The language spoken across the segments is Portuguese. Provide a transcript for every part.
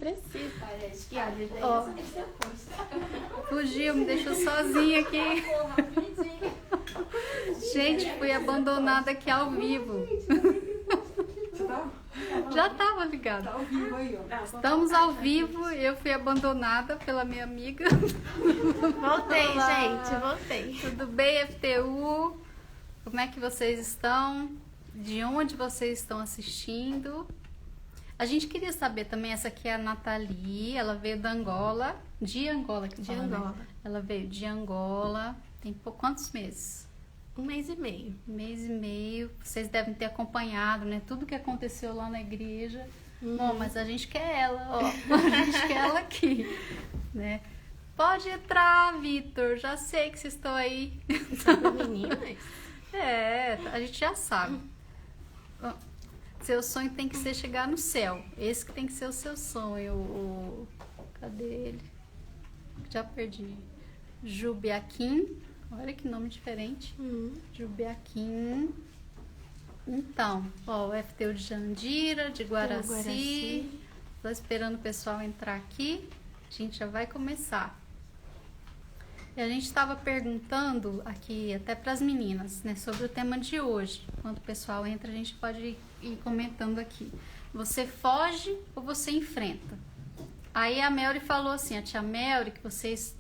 precisa. Parece que a vida é Ó. essa tem que ser oposta. Fugiu, me deixou sozinha aqui. Gente, fui abandonada aqui ao vivo. Você tá? Já tava ligada. Tá ao vivo aí, ó. Estamos ao vivo, eu fui abandonada pela minha amiga. Voltei, Olá. gente, voltei. Tudo bem, FTU? Como é que vocês estão? De onde vocês estão assistindo? A gente queria saber também, essa aqui é a Nathalie, ela veio da Angola, de Angola que De fala, né? Angola. Ela veio de Angola, tem quantos meses? 1 mês e meio. Mês e meio. Vocês devem ter acompanhado, né? Tudo que aconteceu lá na igreja. Bom, mas a gente quer ela, ó. A gente quer ela aqui, né? Pode entrar, Vitor. Já sei que vocês estão aí. Sabe, meninas? É, a gente já sabe. Ó, seu sonho tem que ser chegar no céu. Esse que tem que ser o seu sonho. Cadê ele? Já perdi. Jubiaquim. Olha que nome diferente. Jubiaquim. Então, ó, o FTU de Jandira, de Guaraci. Tô esperando o pessoal entrar aqui. A gente já vai começar. E a gente estava perguntando aqui até para as meninas, né, sobre o tema de hoje. Quando o pessoal entra, a gente pode ir comentando aqui. Você foge ou você enfrenta? Aí a Melry falou assim, a tia Melry, que vocês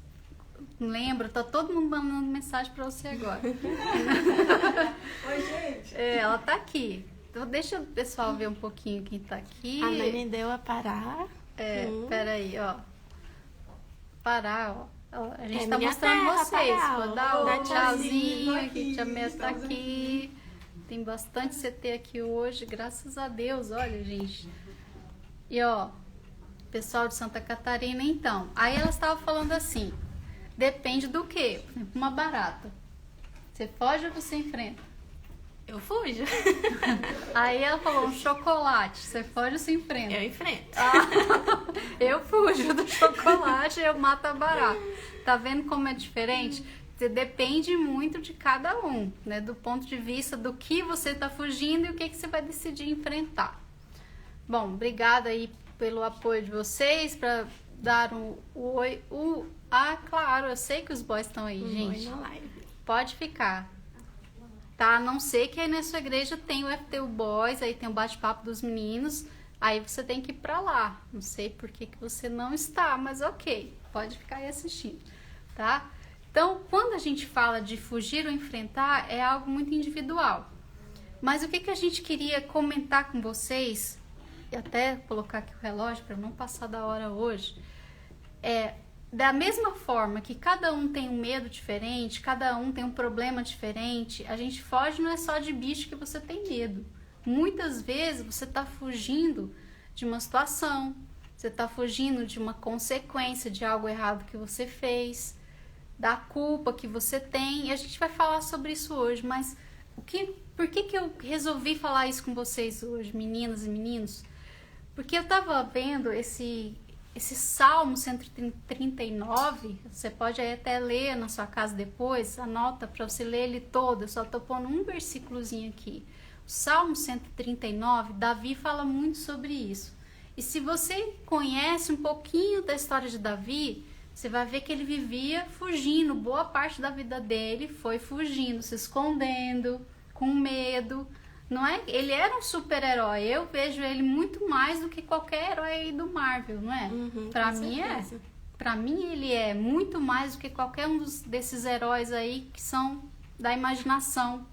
lembram, tá todo mundo mandando mensagem para você agora. Oi, gente. É, ela tá aqui. Então deixa o pessoal ver um pouquinho quem tá aqui. A Nani deu a parar. É, peraí, ó. Parar, ó. Ó, a gente tá minha mostrando terra, vocês. Pará, Vou dar dá um tchauzinho. tchauzinho aqui. Tia Mel tá Estamos aqui. Tem bastante CT aqui hoje, graças a Deus, olha, gente. E ó, pessoal de Santa Catarina, então. Aí elas estavam falando assim, depende do quê? Por exemplo, uma barata. Você foge ou você enfrenta? Eu fujo. Aí ela falou, um chocolate. Você foge ou você enfrenta? Eu enfrento. Eu fujo do chocolate e eu mato a barata. Tá vendo como é diferente? Você depende muito de cada um, né? Do ponto de vista do que você tá fugindo e o que, que você vai decidir enfrentar. Bom, obrigada aí pelo apoio de vocês, para dar um oi. Claro, eu sei que os boys estão aí, gente. Oi na live. Pode ficar. Tá? A não ser que aí na sua igreja tem o FTU Boys, aí tem o bate-papo dos meninos, aí você tem que ir pra lá. Não sei por que você não está, mas ok, pode ficar aí assistindo, tá? Então, quando a gente fala de fugir ou enfrentar, é algo muito individual. Mas o que a gente queria comentar com vocês, e até colocar aqui o relógio para não passar da hora hoje, da mesma forma que cada um tem um medo diferente, cada um tem um problema diferente, a gente foge não é só de bicho que você tem medo. Muitas vezes você está fugindo de uma situação, você está fugindo de uma consequência de algo errado que você fez, da culpa que você tem, e a gente vai falar sobre isso hoje, mas por que eu resolvi falar isso com vocês hoje, meninas e meninos? Porque eu estava vendo esse Salmo 139, você pode aí até ler na sua casa depois, anota para você ler ele todo, eu só estou pondo um versículozinho aqui. O Salmo 139, Davi fala muito sobre isso. E se você conhece um pouquinho da história de Davi, você vai ver que ele vivia fugindo, boa parte da vida dele foi fugindo, se escondendo, com medo. Não é? Ele era um super-herói. Eu vejo ele muito mais do que qualquer herói aí do Marvel, não é? Pra mim certeza. Pra mim ele é muito mais do que qualquer um desses heróis aí que são da imaginação.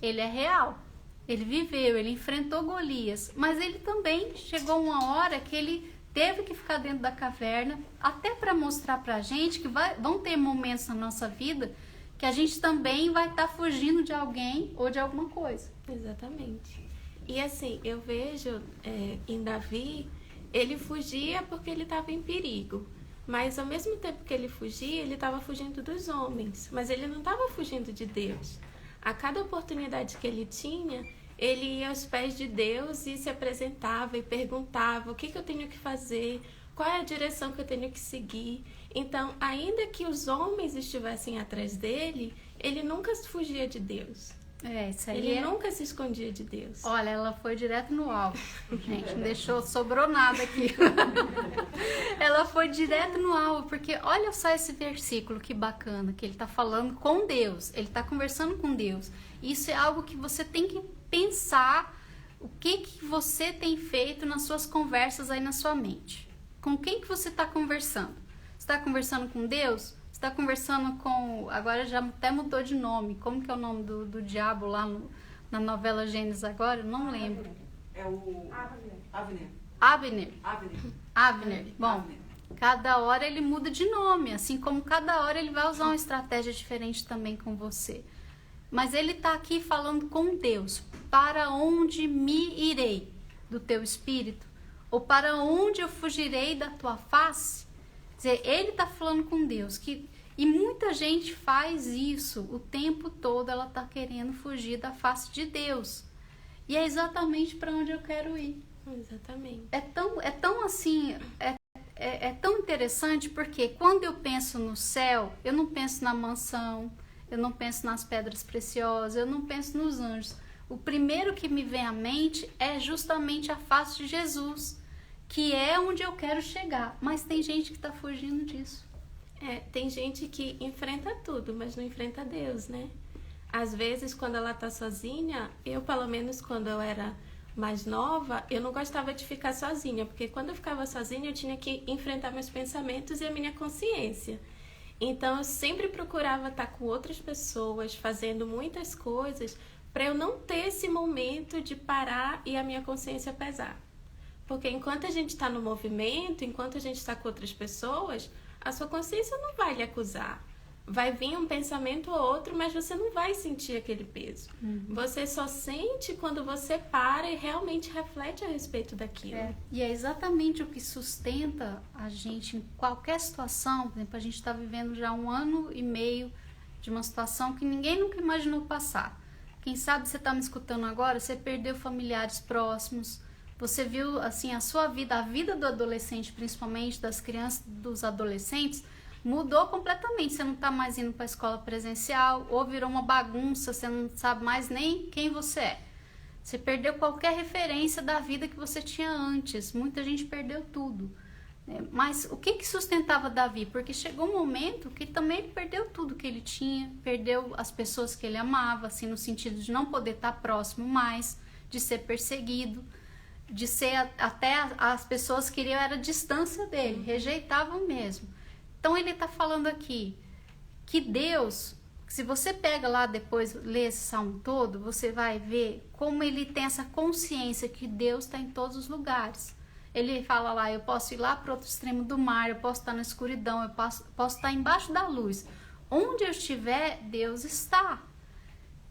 Ele é real. Ele viveu, ele enfrentou Golias, mas ele também chegou uma hora que ele teve que ficar dentro da caverna, até para mostrar pra gente que vão ter momentos na nossa vida que a gente também vai estar fugindo de alguém ou de alguma coisa. Exatamente. E assim, eu vejo em Davi, ele fugia porque ele estava em perigo. Mas ao mesmo tempo que ele fugia, ele estava fugindo dos homens. Mas ele não estava fugindo de Deus. A cada oportunidade que ele tinha, ele ia aos pés de Deus e se apresentava e perguntava o que eu tenho que fazer, qual é a direção que eu tenho que seguir. Então, ainda que os homens estivessem atrás dele, ele nunca fugia de Deus. Isso aí Ele nunca se escondia de Deus. Olha, ela foi direto no alvo, gente, não deixou, sobrou nada aqui. ela foi direto no alvo, porque olha só esse versículo, que bacana, que ele está falando com Deus, ele está conversando com Deus. Isso é algo que você tem que pensar, o que você tem feito nas suas conversas aí na sua mente. Com quem que você está conversando? Você está conversando com Deus? Você está conversando com... Agora já até mudou de nome. Como que é o nome do diabo lá na novela Gênesis agora? Eu não lembro. É o Abner. Abner. Bom, cada hora ele muda de nome, assim como cada hora ele vai usar uma estratégia diferente também com você. Mas ele está aqui falando com Deus. Para onde me irei do teu espírito? Ou para onde eu fugirei da tua face? Quer dizer, ele está falando com Deus. E muita gente faz isso o tempo todo, ela está querendo fugir da face de Deus. E é exatamente para onde eu quero ir. Exatamente. É tão assim, é tão interessante, porque quando eu penso no céu, eu não penso na mansão, eu não penso nas pedras preciosas, eu não penso nos anjos. O primeiro que me vem à mente é justamente a face de Jesus, que é onde eu quero chegar. Mas tem gente que está fugindo disso. Tem gente que enfrenta tudo, mas não enfrenta Deus, né? Às vezes, quando ela tá sozinha, eu, pelo menos quando eu era mais nova, eu não gostava de ficar sozinha, porque quando eu ficava sozinha, eu tinha que enfrentar meus pensamentos e a minha consciência. Então, eu sempre procurava estar com outras pessoas, fazendo muitas coisas, para eu não ter esse momento de parar e a minha consciência pesar. Porque enquanto a gente está no movimento, enquanto a gente está com outras pessoas, a sua consciência não vai lhe acusar. Vai vir um pensamento ou outro, mas você não vai sentir aquele peso. Você só sente quando você para e realmente reflete a respeito daquilo. E é exatamente o que sustenta a gente em qualquer situação. Por exemplo, a gente está vivendo já 1 ano e meio de uma situação que ninguém nunca imaginou passar. Quem sabe você está me escutando agora, você perdeu familiares próximos, você viu assim a sua vida, a vida do adolescente, principalmente das crianças, dos adolescentes, mudou completamente. Você não está mais indo para a escola presencial, ou virou uma bagunça, você não sabe mais nem quem você é. Você perdeu qualquer referência da vida que você tinha antes. Muita gente perdeu tudo. Mas o que sustentava Davi? Porque chegou um momento que também ele perdeu tudo que ele tinha, perdeu as pessoas que ele amava, assim, no sentido de não poder estar próximo mais, de ser perseguido, de ser até as pessoas queriam era a distância dele, rejeitavam mesmo. Então ele está falando aqui que Deus, se você pega lá depois, lê esse salmo todo, você vai ver como ele tem essa consciência que Deus está em todos os lugares. Ele fala lá, eu posso ir lá para o outro extremo do mar, eu posso estar na escuridão, eu posso estar embaixo da luz. Onde eu estiver, Deus está.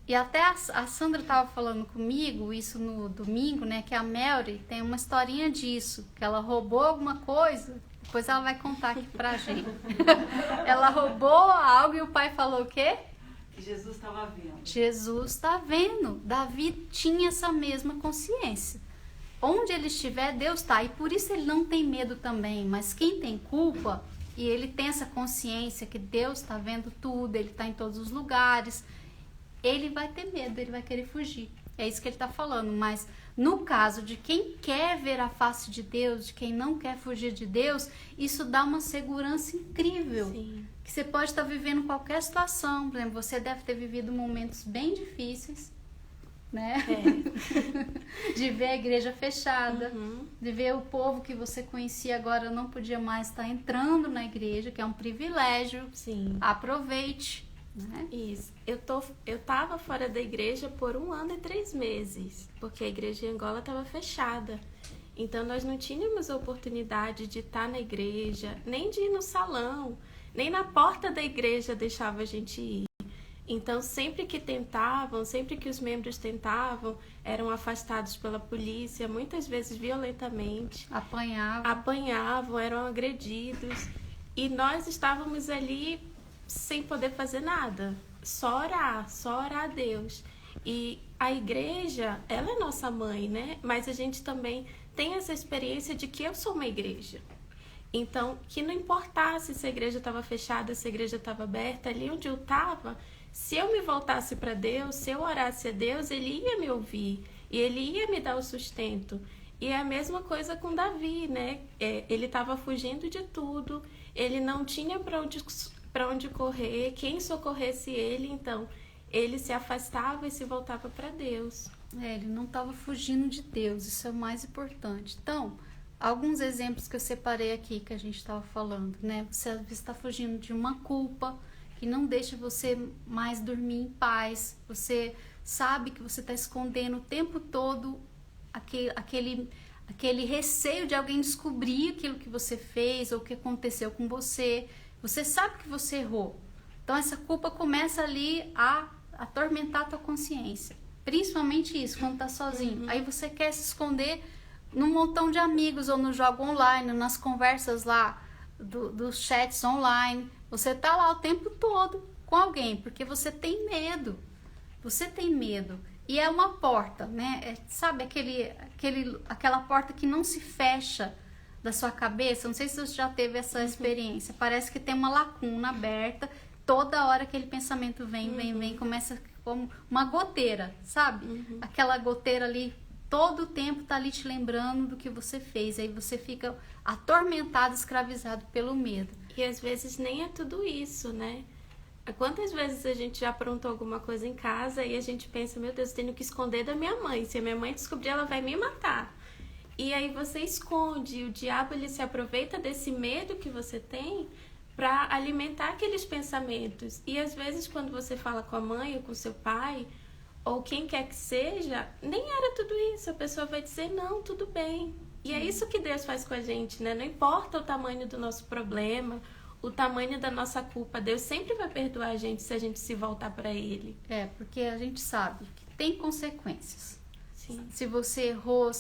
E até a Sandra estava falando comigo, isso no domingo, né, que a Melry tem uma historinha disso, que ela roubou alguma coisa, depois ela vai contar aqui pra gente. Ela roubou algo e o pai falou o quê? Que Jesus estava vendo. Jesus está vendo. Davi tinha essa mesma consciência. Onde ele estiver, Deus está. E por isso ele não tem medo também. Mas quem tem culpa, e ele tem essa consciência que Deus está vendo tudo, ele está em todos os lugares, ele vai ter medo, ele vai querer fugir. É isso que ele está falando. Mas no caso de quem quer ver a face de Deus, de quem não quer fugir de Deus, isso dá uma segurança incrível. Sim. Que você pode estar vivendo qualquer situação. Por exemplo, você deve ter vivido momentos bem difíceis, né? De ver a igreja fechada, de ver o povo que você conhecia agora não podia mais estar entrando na igreja, que é um privilégio. Sim. Aproveite, né? Isso. Eu tava fora da igreja por 1 ano e 3 meses, porque a igreja em Angola estava fechada. Então nós não tínhamos oportunidade de estar na igreja, nem de ir no salão, nem na porta da igreja deixava a gente ir. Então, sempre que tentavam, sempre que os membros tentavam, eram afastados pela polícia, muitas vezes violentamente. Apanhavam, eram agredidos. E nós estávamos ali sem poder fazer nada. Só orar a Deus. E a igreja, ela é nossa mãe, né? Mas a gente também tem essa experiência de que eu sou uma igreja. Então, que não importasse se a igreja estava fechada, se a igreja estava aberta, ali onde eu estava... Se eu me voltasse para Deus, se eu orasse a Deus, Ele ia me ouvir e Ele ia me dar o sustento. E é a mesma coisa com Davi, né? Ele estava fugindo de tudo, ele não tinha para onde correr, quem socorresse ele, então ele se afastava e se voltava para Deus. Ele não estava fugindo de Deus, isso é o mais importante. Então, alguns exemplos que eu separei aqui que a gente estava falando, né? Você às vezes está fugindo de uma culpa que não deixa você mais dormir em paz. Você sabe que você está escondendo o tempo todo aquele receio de alguém descobrir aquilo que você fez ou o que aconteceu com você. Você sabe que você errou. Então, essa culpa começa ali a atormentar a tua consciência. Principalmente isso, quando tá sozinho. Aí você quer se esconder num montão de amigos ou no jogo online, nas conversas lá dos chats online. Você tá lá o tempo todo com alguém, porque você tem medo. Você tem medo. E é uma porta, né? Sabe aquela porta que não se fecha da sua cabeça? Não sei se você já teve essa experiência. Parece que tem uma lacuna aberta. Toda hora aquele pensamento vem, começa como uma goteira, sabe? Aquela goteira ali, todo o tempo tá ali te lembrando do que você fez. Aí você fica atormentado, escravizado pelo medo. E às vezes nem é tudo isso, né? Quantas vezes a gente já aprontou alguma coisa em casa e a gente pensa, meu Deus, eu tenho que esconder da minha mãe. Se a minha mãe descobrir, ela vai me matar. E aí você esconde, e o diabo ele se aproveita desse medo que você tem para alimentar aqueles pensamentos. E às vezes quando você fala com a mãe ou com seu pai, ou quem quer que seja, nem era tudo isso. A pessoa vai dizer, não, tudo bem. E é isso que Deus faz com a gente, né? Não importa o tamanho do nosso problema, o tamanho da nossa culpa, Deus sempre vai perdoar a gente se a gente se voltar para Ele. Porque a gente sabe que tem consequências. Sim. Se você errou,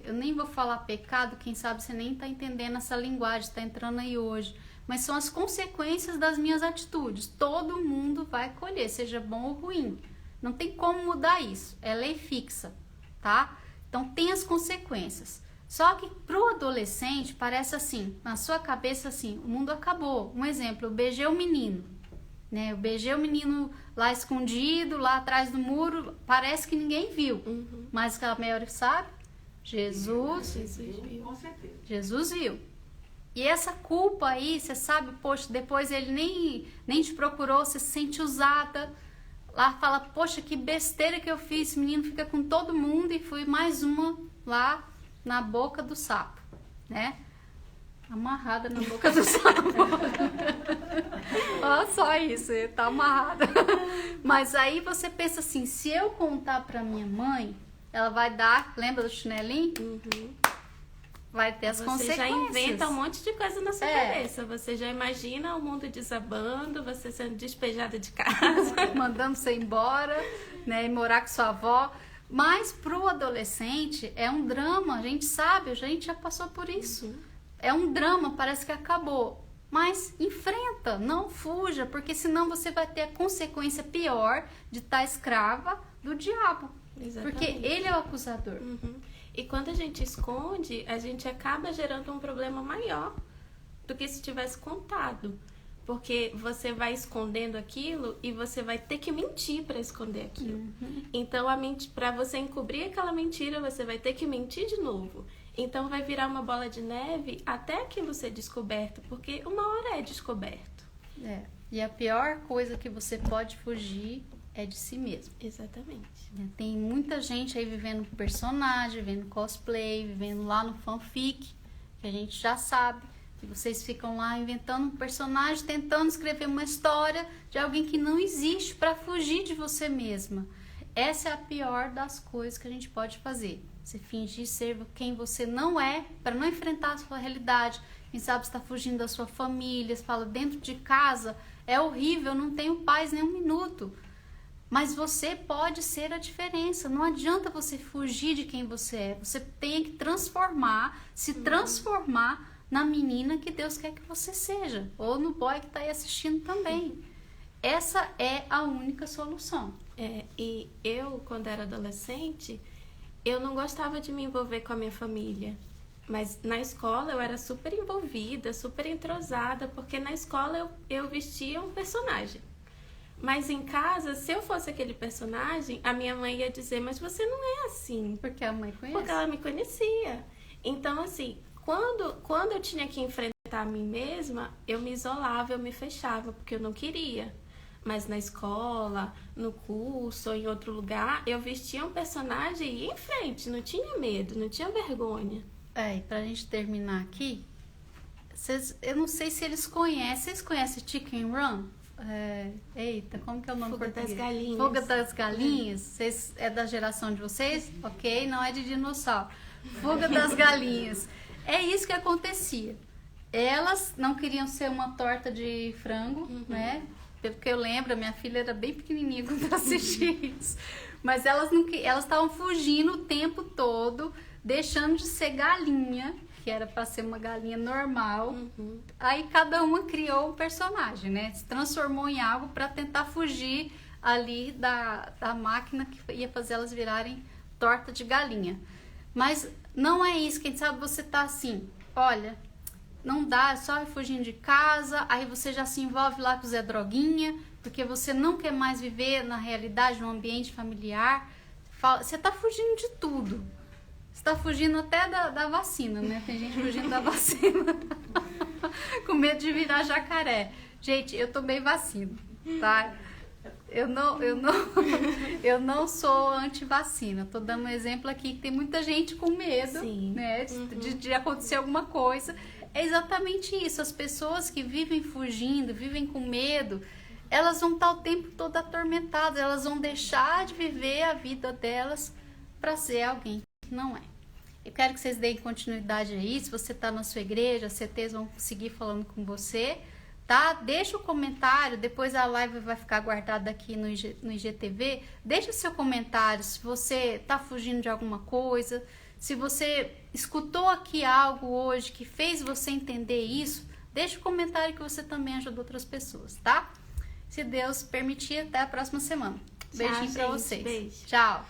eu nem vou falar pecado, quem sabe você nem tá entendendo essa linguagem, tá entrando aí hoje. Mas são as consequências das minhas atitudes. Todo mundo vai colher, seja bom ou ruim. Não tem como mudar isso. É lei fixa, tá? Então tem as consequências. Só que pro adolescente parece assim, na sua cabeça assim, o mundo acabou. Um exemplo, eu beijei o menino, né? Eu beijei o menino lá escondido, lá atrás do muro, parece que ninguém viu. Mas aquela meia hora sabe? Jesus viu. Com certeza. Jesus viu. E essa culpa aí, você sabe, poxa, depois ele nem te procurou, você se sente usada. Lá fala, poxa, que besteira que eu fiz, esse menino fica com todo mundo e fui mais uma lá na boca do sapo, né? Amarrada na boca do sapo. Ó, só isso, tá amarrada. Mas aí você pensa assim, se eu contar pra minha mãe, ela vai dar, lembra do chinelinho? Vai ter as consequências. Você já inventa um monte de coisa na sua cabeça. Você já imagina o mundo desabando, você sendo despejada de casa. Mandando você embora, né? E morar com sua avó. Mas pro adolescente é um drama. A gente sabe, a gente já passou por isso. É um drama, parece que acabou. Mas enfrenta, não fuja, porque senão você vai ter a consequência pior de estar escrava do diabo. Exatamente. Porque ele é o acusador. E quando a gente esconde, a gente acaba gerando um problema maior do que se tivesse contado. Porque você vai escondendo aquilo e você vai ter que mentir para esconder aquilo. Então, para você encobrir aquela mentira, você vai ter que mentir de novo. Então, vai virar uma bola de neve até aquilo ser descoberto, porque uma hora é descoberto. E a pior coisa que você pode fugir é de si mesmo. Exatamente. Tem muita gente aí vivendo personagem, vivendo cosplay, vivendo lá no fanfic, que a gente já sabe, que vocês ficam lá inventando um personagem, tentando escrever uma história de alguém que não existe para fugir de você mesma. Essa é a pior das coisas que a gente pode fazer. Você fingir ser quem você não é, para não enfrentar a sua realidade. Quem sabe você está fugindo da sua família, você fala, dentro de casa é horrível, eu não tenho paz nem um minuto. Mas você pode ser a diferença. Não adianta você fugir de quem você é. Você tem que se transformar na menina que Deus quer que você seja. Ou no boy que está aí assistindo também. Essa é a única solução. E eu, quando era adolescente, eu não gostava de me envolver com a minha família. Mas na escola eu era super envolvida, super entrosada, porque na escola eu vestia um personagem. Mas em casa, se eu fosse aquele personagem, a minha mãe ia dizer, mas você não é assim. Porque a mãe conhece. Porque ela me conhecia. Então, assim, quando eu tinha que enfrentar a mim mesma, eu me isolava, eu me fechava, porque eu não queria. Mas na escola, no curso ou em outro lugar, eu vestia um personagem e ia em frente, não tinha medo, não tinha vergonha. E pra gente terminar aqui, eu não sei se eles conhecem. Vocês conhecem Chicken Run? Eita, como que é o nome Fuga português? das Galinhas. Fuga das Galinhas. Vocês, é da geração de vocês? Ok, não é de dinossauro. Fuga das Galinhas. É isso que acontecia. Elas não queriam ser uma torta de frango, né? Porque eu lembro, a minha filha era bem pequenininha quando eu assisti isso. Mas elas estavam fugindo o tempo todo, deixando de ser galinha, que era para ser uma galinha normal. Aí cada uma criou um personagem, né? Se transformou em algo para tentar fugir ali da máquina que ia fazer elas virarem torta de galinha. Mas não é isso, quem sabe você tá assim, olha, não dá, é só ir fugindo de casa, aí você já se envolve lá com o Zé Droguinha, porque você não quer mais viver na realidade, no ambiente familiar. Você tá fugindo de tudo. Você tá fugindo até da vacina, né? Tem gente fugindo da vacina. Com medo de virar jacaré. Gente, eu tomei vacina, tá? Eu não sou anti-vacina. Tô dando um exemplo aqui que tem muita gente com medo, Sim. né? De acontecer alguma coisa. É exatamente isso. As pessoas que vivem fugindo, vivem com medo, elas vão estar o tempo todo atormentadas. Elas vão deixar de viver a vida delas para ser alguém que não é. Eu quero que vocês deem continuidade aí. Se você está na sua igreja, as CTs vão seguir falando com você, tá? Deixa o comentário, depois a live vai ficar guardada aqui no IGTV. Deixa o seu comentário se você está fugindo de alguma coisa, se você escutou aqui algo hoje que fez você entender isso, deixa o comentário que você também ajuda outras pessoas, tá? Se Deus permitir, até a próxima semana. Beijinho pra vocês. Beijo. Tchau.